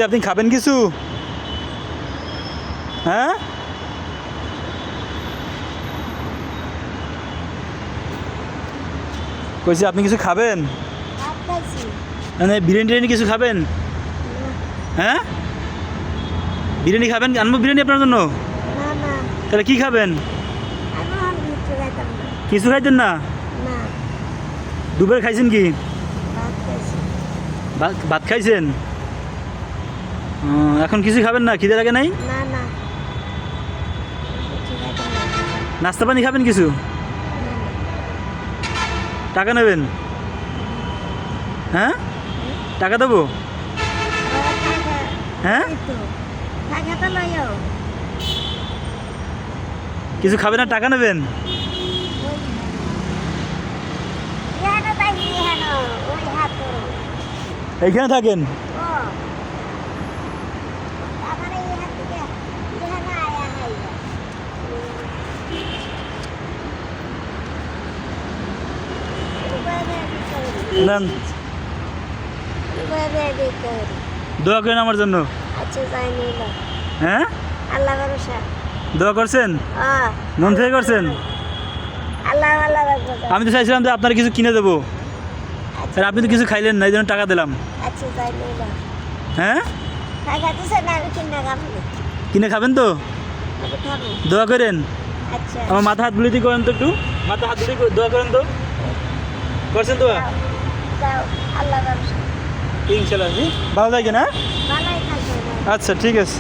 আপনি খাবেন কিছু? হ্যাঁ, কইছি আপনি কিছু খাবেন? মানে বিরিয়ানি টিরিয়ানি কিছু খাবেন? হ্যাঁ, বিরিয়ানি খাবেন? আনবো বিরিয়ানি আপনার জন্য? তাহলে কি খাবেন? কিছু খাইতেন না? দুপুরে খাইছেন কি? ভাত খাইছেন? এখন কিছু খাবেন না? খিদে লাগে নাই? নাস্তা পানি খাবেন কিছু? টাকা নেবেন? হ্যাঁ, টাকা দেবো? হ্যাঁ, কিছু খাবেন না, টাকা নেবেন? এইখানে থাকেন? নেন, দোয়া করেন আমার জন্য। হ্যাঁ, দোয়া করছেন? মন থেকে করছেন? আমি তো চাইছিলাম যে আপনার কিছু কিনে দেবো, আর আপনি তো কিছু খাইলেন না, এই জন্য টাকা দিলাম। হ্যাঁ, কিনে খাবেন তো? দোয়া করেন। আমার মাথা হাত বুলিতে করেন তো, একটু মাথা হাত বুলি দোয়া করেন তো। করছেন দোয়া? ইনশাল্লাহ ভালো থাকেন। হ্যাঁ, আচ্ছা ঠিক আছে।